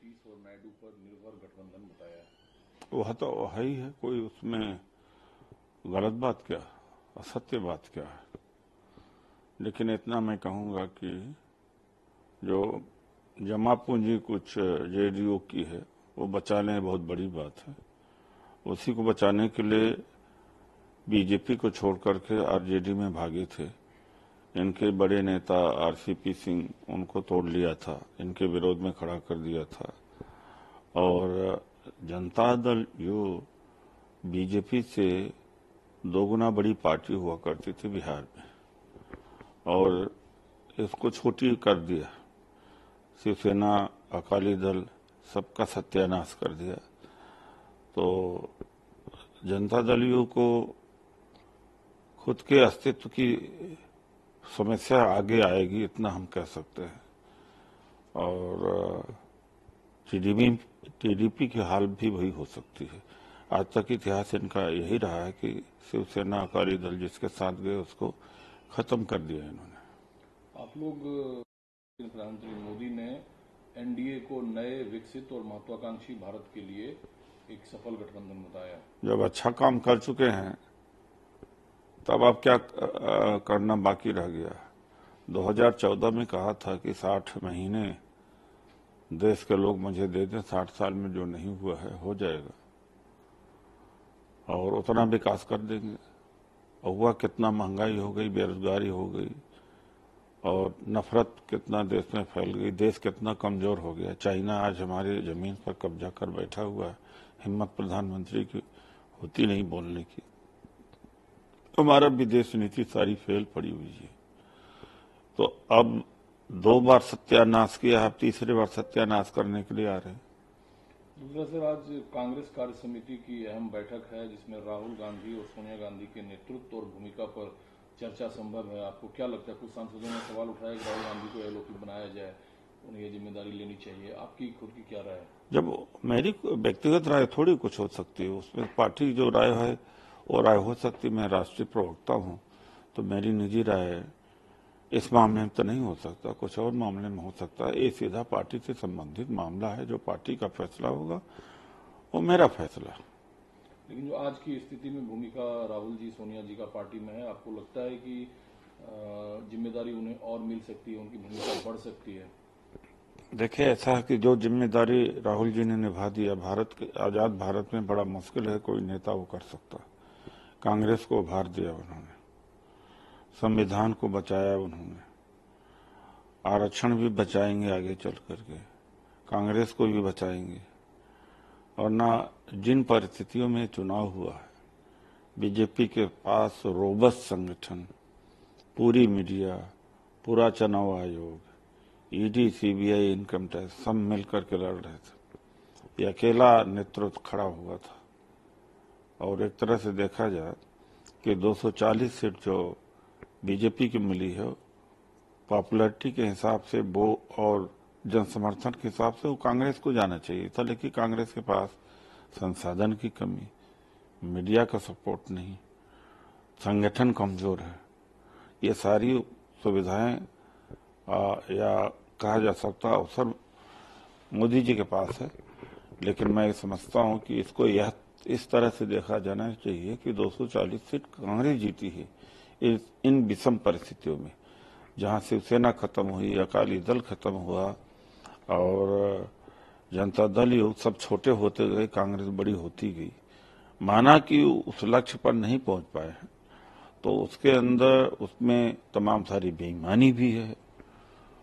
नीतीश और नायडू पर निर्भर गठबंधन बताया है। वह तो है ही है, कोई उसमें गलत बात क्या, असत्य बात क्या है। लेकिन इतना मैं कहूंगा कि जो जमा पूंजी कुछ जेडीयू की है वो बचाने बहुत बड़ी बात है। उसी को बचाने के लिए बीजेपी को छोड़ करके आरजेडी में भागे थे। इनके बड़े नेता आरसीपी सिंह उनको तोड़ लिया था, इनके विरोध में खड़ा कर दिया था। और जनता दल जो बीजेपी से दोगुना बड़ी पार्टी हुआ करती थी बिहार में, और इसको छोटी कर दिया। शिवसेना, अकाली दल सबका सत्यानाश कर दिया। तो जनता दलियों को खुद के अस्तित्व की समस्या आगे आएगी, इतना हम कह सकते हैं। और टीडीपी की हाल भी वही हो सकती है। आज तक इतिहास इनका यही रहा है कि शिवसेना, अकाली दल जिसके साथ गए उसको खत्म कर दिया इन्होंने। आप लोग, प्रधानमंत्री मोदी ने एनडीए को नए, विकसित और महत्वाकांक्षी भारत के लिए एक सफल गठबंधन बताया। जब अच्छा काम कर चुके हैं तब अब क्या करना बाकी रह गया। 2014 में कहा था कि 60 महीने देश के लोग मुझे दे दें, 60 साल में जो नहीं हुआ है हो जाएगा और उतना विकास कर देंगे। और हुआ कितना, महंगाई हो गई, बेरोजगारी हो गई और नफरत कितना देश में फैल गई, देश कितना कमजोर हो गया। चाइना आज हमारी जमीन पर कब्जा कर बैठा हुआ है। हिम्मत प्रधानमंत्री की होती नहीं बोलने की। हमारा विदेश नीति सारी फेल पड़ी हुई है। तो अब 2 बार सत्यानाश किया, अब तीसरी बार सत्यानाश करने के लिए आ रहे हैं। दूसरा सर, आज कांग्रेस कार्य समिति की अहम बैठक है जिसमें राहुल गांधी और सोनिया गांधी के नेतृत्व और भूमिका पर चर्चा संभव है। आपको क्या लगता है? कुछ सांसदों ने सवाल उठाया कि राहुल गांधी को एलओपी बनाया जाए, उन्हें ये जिम्मेदारी लेनी चाहिए। आपकी खुद की क्या राय है? जब मेरी व्यक्तिगत राय थोड़ी कुछ हो सकती है, उसमें पार्टी जो राय है वो राय हो सकती है। मैं राष्ट्रीय प्रवक्ता हूँ तो मेरी निजी राय इस मामले में तो नहीं हो सकता, कुछ और मामले में हो सकता है। ये सीधा पार्टी से संबंधित मामला है। जो पार्टी का फैसला होगा वो मेरा फैसला। लेकिन जो आज की स्थिति में भूमिका राहुल जी, सोनिया जी का पार्टी में है, आपको लगता है कि जिम्मेदारी उन्हें और मिल सकती है, उनकी भूमिका बढ़ सकती है? देखिए, ऐसा है कि जो जिम्मेदारी राहुल जी ने निभा दिया, भारत के आजाद भारत में बड़ा मुश्किल है कोई नेता वो कर सकता। कांग्रेस को उभार दिया उन्होंने, संविधान को बचाया उन्होंने, आरक्षण भी बचाएंगे आगे चल करके, कांग्रेस को भी बचाएंगे। और ना जिन परिस्थितियों में चुनाव हुआ है, बीजेपी के पास रोबस्ट संगठन, पूरी मीडिया, पूरा चुनाव आयोग, ईडी, सीबीआई, इनकम टैक्स सब मिलकर के लड़ रहे थे। ये अकेला नेतृत्व खड़ा हुआ था। और एक तरह से देखा जाए कि 240 सीट जो बीजेपी की मिली है, पॉपुलैरिटी के हिसाब से वो और जन समर्थन के हिसाब से वो कांग्रेस को जाना चाहिए था। लेकिन कांग्रेस के पास संसाधन की कमी, मीडिया का सपोर्ट नहीं, संगठन कमजोर है। ये सारी सुविधाएं या कहा जा सकता अवसर मोदी जी के पास है। लेकिन मैं समझता हूं कि इसको यह इस तरह से देखा जाना चाहिए कि 240 सीट कांग्रेस जीती है इन विषम परिस्थितियों में, जहां शिवसेना खत्म हुई, अकाली दल खत्म हुआ और जनता दल योग सब छोटे होते गए, कांग्रेस बड़ी होती गई। माना कि उस लक्ष्य पर नहीं पहुंच पाए हैं तो उसके अंदर उसमें तमाम सारी बेईमानी भी है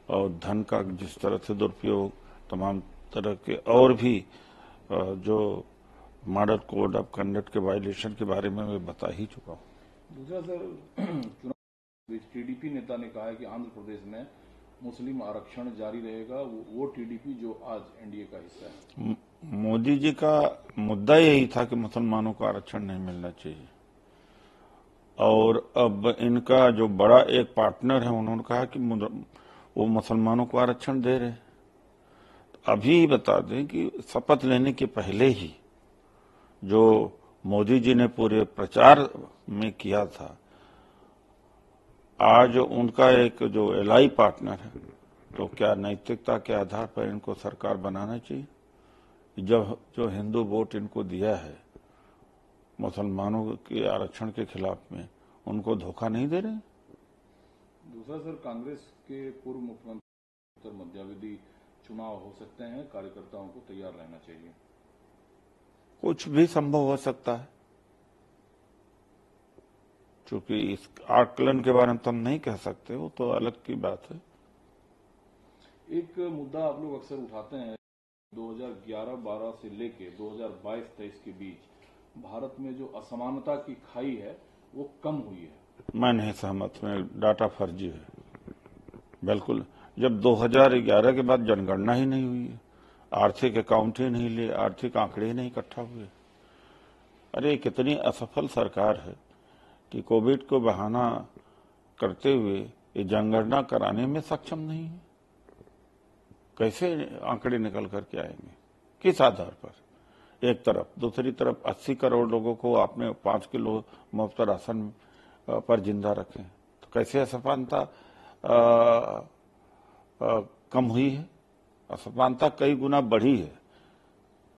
और धन का जिस तरह से दुरुपयोग, तमाम तरह के और भी जो मॉडल कोड ऑफ कंडक्ट के वायलेशन के बारे में मैं बता ही चुका हूँ। दूसरा सर, चुनाव टीडीपी नेता ने कहा है कि आंध्र प्रदेश में मुस्लिम आरक्षण जारी रहेगा, वो टीडीपी जो आज एनडीए का हिस्सा है। मोदी जी का मुद्दा यही था कि मुसलमानों को आरक्षण नहीं मिलना चाहिए। और अब इनका जो बड़ा एक पार्टनर है उन्होंने कहा कि वो मुसलमानों को आरक्षण दे रहे। अभी बता दें कि शपथ लेने के पहले ही जो मोदी जी ने पूरे प्रचार में किया था, आज उनका एक जो एलआई पार्टनर है तो क्या नैतिकता के आधार पर इनको सरकार बनाना चाहिए? जब जो हिंदू वोट इनको दिया है मुसलमानों के आरक्षण के खिलाफ में, उनको धोखा नहीं दे रहे? दूसरा सर, कांग्रेस के पूर्व मुख्यमंत्री मध्यावधि चुनाव हो सकते हैं, कार्यकर्ताओं को तैयार रहना चाहिए। कुछ भी संभव हो सकता है, क्योंकि इस आकलन के बारे में तो हम नहीं कह सकते, वो तो अलग की बात है। एक मुद्दा आप लोग अक्सर उठाते हैं, 2011-12 से लेके 2022-23 के बीच भारत में जो असमानता की खाई है वो कम हुई है। मैं नहीं सहमत हूं, डाटा फर्जी है बिल्कुल। जब 2011 के बाद जनगणना ही नहीं हुई है, आर्थिक अकाउंट ही नहीं लिए, आर्थिक आंकड़े ही नहीं इकट्ठा हुए। अरे कितनी असफल सरकार है कि कोविड को बहाना करते हुए ये जनगणना कराने में सक्षम नहीं है। कैसे आंकड़े निकल करके आएंगे, किस आधार पर? एक तरफ, दूसरी तरफ 80 करोड़ लोगों को आपने 5 किलो मुफ्त राशन पर जिंदा रखें, तो कैसे असमानता कम हुई है? असमानता कई गुना बढ़ी है।